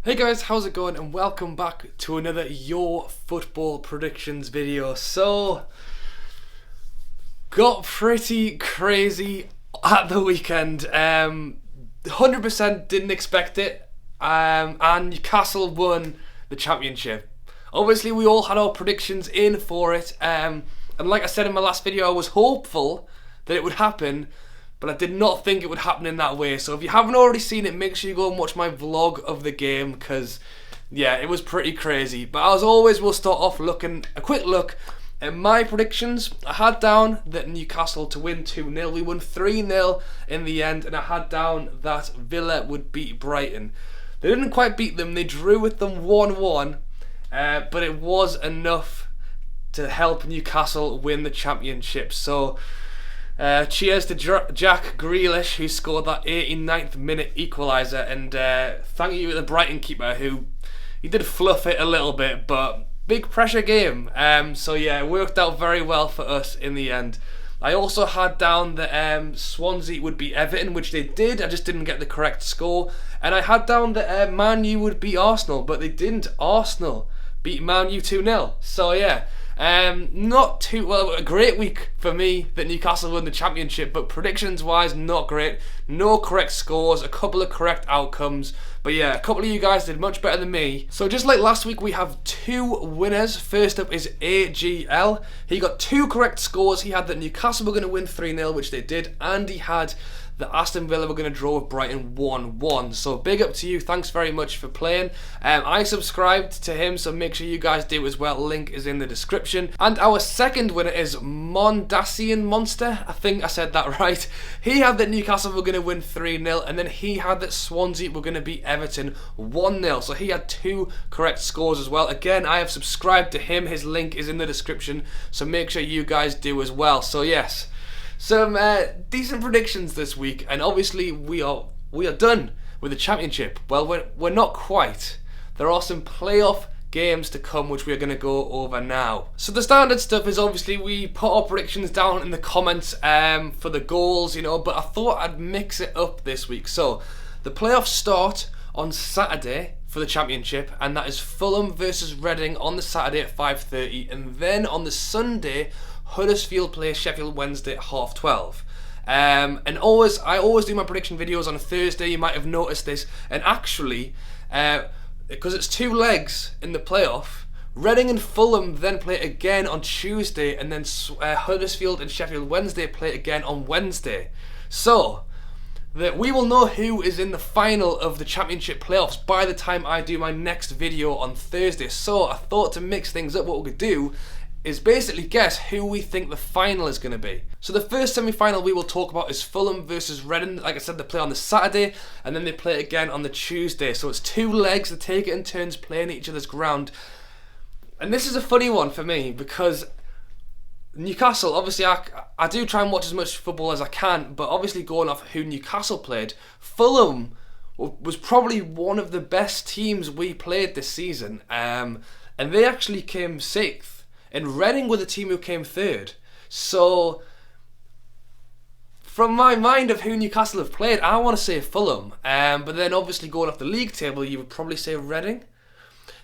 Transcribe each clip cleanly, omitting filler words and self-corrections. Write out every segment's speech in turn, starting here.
Hey guys, how's it going? And welcome back to another Your Football Predictions video. So, got pretty crazy at the weekend. 100% didn't expect it. And Newcastle won the championship. Obviously, we all had our predictions in for it. And like I said in my last video, I was hopeful that it would happen, but I did not think it would happen in that way. So if you haven't already seen it, make sure you go and watch my vlog of the game, because yeah, it was pretty crazy. But as always, we'll start off looking a quick look at my predictions. I had down that Newcastle to win 2-0. We won 3-0 in the end, and I had down that Villa would beat Brighton. They didn't quite beat them. They drew with them 1-1, but it was enough to help Newcastle win the championship. So cheers to Jack Grealish, who scored that 89th minute equaliser, and thank you to the Brighton keeper, who he did fluff it a little bit, but big pressure game. So yeah, it worked out very well for us in the end. I also had down that Swansea would beat Everton, which they did. I just didn't get the correct score. And I had down that Man U would beat Arsenal, but they didn't. Arsenal beat Man U 2-0. So yeah. Not too well. A great week for me that Newcastle won the championship, but predictions wise, not great. No correct scores, a couple of correct outcomes, but yeah, a couple of you guys did much better than me. So just like last week, we have two winners. First up is AGL. He got two correct scores. He had that Newcastle were going to win 3-0, which they did, and he had that Aston Villa were going to draw with Brighton 1-1. So big up to you. Thanks very much for playing. I subscribed to him, so make sure you guys do as well. Link is in the description. And our second winner is Mondasian Monster. I think I said that right. He had that Newcastle were going to win 3-0, and then he had that Swansea were going to beat Everton 1-0. So he had two correct scores as well. Again, I have subscribed to him. His link is in the description, so make sure you guys do as well. So yes, some decent predictions this week, and obviously we are done with the championship. Well, we're not quite. There are some playoff games to come, which we're going to go over now. So the standard stuff is obviously we put our predictions down in the comments for the goals, but I thought I'd mix it up this week. So the playoffs start on Saturday for the championship, and that is Fulham versus Reading on the Saturday at 5:30, and then on the Sunday, Huddersfield play Sheffield Wednesday at 12:30. And I always do my prediction videos on a Thursday. You might have noticed this. And actually, because it's two legs in the playoff, Reading and Fulham then play again on Tuesday, and then Huddersfield and Sheffield Wednesday play again on Wednesday. So that we will know who is in the final of the championship playoffs by the time I do my next video on Thursday. So I thought to mix things up, what we could do is basically guess who we think the final is going to be. So the first semi-final we will talk about is Fulham versus Reading. Like I said, they play on the Saturday, and then they play again on the Tuesday. So it's two legs, they take it in turns playing each other's ground. And this is a funny one for me, because Newcastle, obviously I do try and watch as much football as I can, but obviously going off who Newcastle played, Fulham was probably one of the best teams we played this season. And they actually came 6th. And Reading were the team who came 3rd. So, from my mind of who Newcastle have played, I want to say Fulham. But then obviously going off the league table, you would probably say Reading.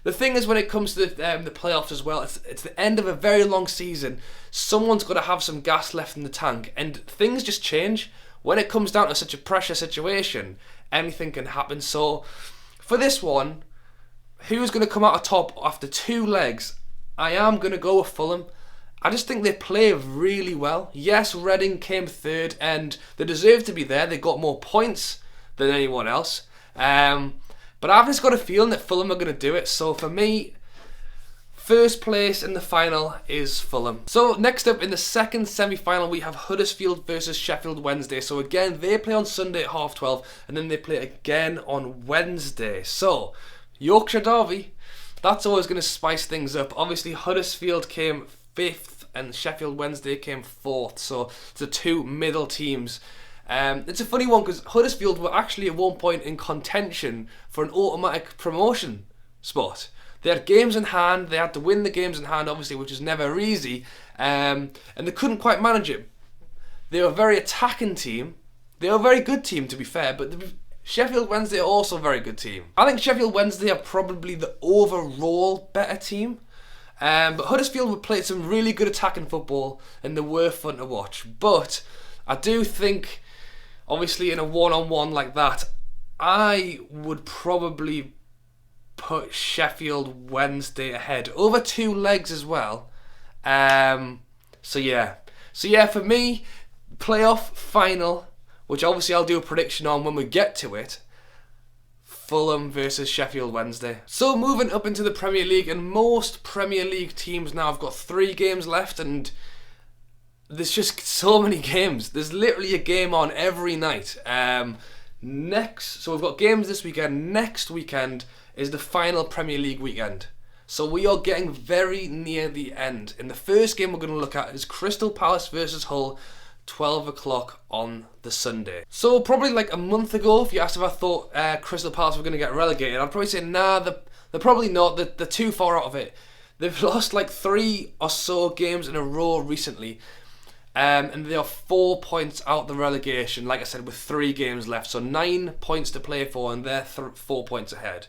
The thing is, when it comes to the playoffs as well, it's the end of a very long season. Someone's got to have some gas left in the tank. And things just change. When it comes down to such a pressure situation, anything can happen. So, for this one, who's going to come out on top after two legs? I am going to go with Fulham. I just think they play really well. Yes, Reading came 3rd, and they deserve to be there. They got more points than anyone else. But I've just got a feeling that Fulham are going to do it. So for me, first place in the final is Fulham. So next up in the second semi-final, we have Huddersfield versus Sheffield Wednesday. So again, they play on Sunday at 12:30, and then they play again on Wednesday. So Yorkshire Derby, that's always going to spice things up. Obviously, Huddersfield came 5th and Sheffield Wednesday came 4th. So it's the two middle teams. It's a funny one because Huddersfield were actually at one point in contention for an automatic promotion spot. They had games in hand. They had to win the games in hand, obviously, which is never easy. And they couldn't quite manage it. They were a very attacking team. They were a very good team, to be fair, but Sheffield Wednesday are also a very good team. I think Sheffield Wednesday are probably the overall better team. But Huddersfield played some really good attacking football and they were fun to watch. But I do think, obviously in a one-on-one like that, I would probably put Sheffield Wednesday ahead. Over 2 legs as well. So yeah, for me, playoff final, which obviously I'll do a prediction on when we get to it, Fulham versus Sheffield Wednesday. So moving up into the Premier League, and most Premier League teams now have got 3 games left, and there's just so many games. There's literally a game on every night. So we've got games this weekend. Next weekend is the final Premier League weekend. So we are getting very near the end. And the first game we're going to look at is Crystal Palace versus Hull, 12 o'clock on the Sunday. So probably like a month ago, if you asked if I thought Crystal Palace were going to get relegated, I'd probably say nah, they're probably not. They're too far out of it. They've lost like 3 or so games in a row recently. And they are 4 points out the relegation, like I said, with 3 games left. So 9 points to play for, and they're 4 points ahead.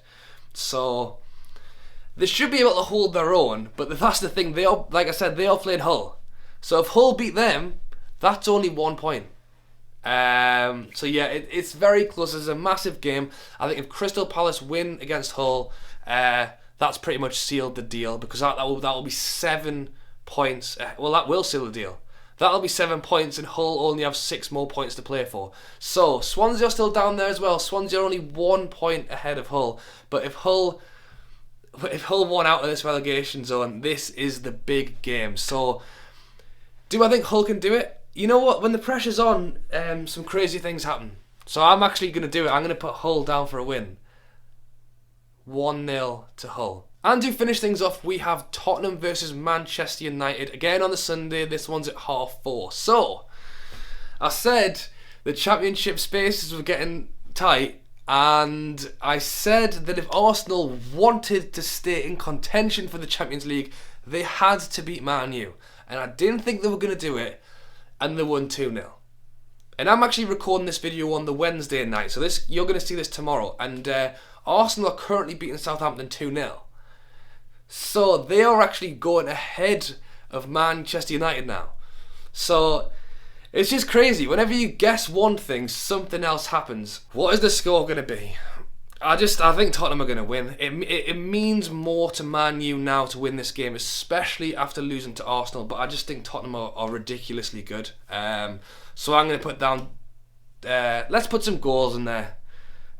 So they should be able to hold their own, but that's the thing. They are, like I said, they are playing Hull. So if Hull beat them, that's only 1 point. So yeah, it's very close. It's a massive game. I think if Crystal Palace win against Hull, that's pretty much sealed the deal, because that will be 7 points. Well, that will seal the deal. That'll be 7 points, and Hull only have 6 more points to play for. So Swansea are still down there as well. Swansea are only 1 point ahead of Hull. But if Hull won out of this relegation zone, this is the big game. So do I think Hull can do it? You know what? When the pressure's on, some crazy things happen. So I'm actually going to do it. I'm going to put Hull down for a win. 1-0 to Hull. And to finish things off, we have Tottenham versus Manchester United. Again on the Sunday, this one's at 4:30. So, I said the championship spaces were getting tight, and I said that if Arsenal wanted to stay in contention for the Champions League, they had to beat Man U. And I didn't think they were going to do it, and they won 2-0. And I'm actually recording this video on the Wednesday night, so you're going to see this tomorrow. And Arsenal are currently beating Southampton 2-0. So they are actually going ahead of Manchester United now. So it's just crazy. Whenever you guess one thing, something else happens. What is the score going to be? I think Tottenham are going to win. It means more to Man U now to win this game, especially after losing to Arsenal. But I just think Tottenham are ridiculously good. So I'm going to put down... let's put some goals in there.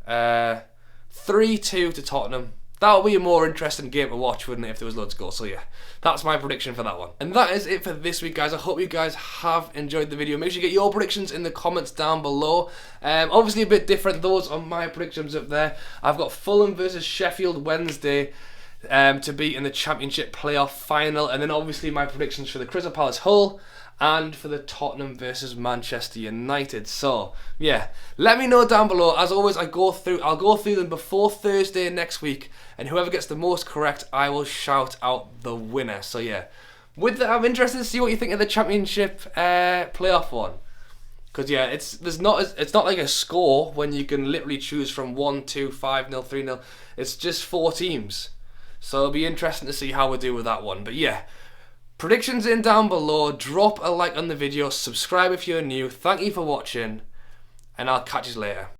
3-2 to Tottenham. That would be a more interesting game to watch, wouldn't it, if there was loads of goals? So yeah, that's my prediction for that one. And that is it for this week, guys. I hope you guys have enjoyed the video. Make sure you get your predictions in the comments down below. Obviously a bit different, those are my predictions up there. I've got Fulham versus Sheffield Wednesday to be in the Championship playoff final. And then obviously my predictions for the Crystal Palace Hull and for the Tottenham versus Manchester United. So yeah, let me know down below. As always, I'll go through them before Thursday next week, and whoever gets the most correct, I will shout out the winner. So yeah, with that, I'm interested to see what you think of the Championship playoff one, because yeah, it's not like a score when you can literally choose from 1, 2, 5-0, 3-0. It's just 4 teams, so it'll be interesting to see how we do with that one. But yeah, predictions in down below. Drop a like on the video, subscribe if you're new. Thank you for watching, and I'll catch you later.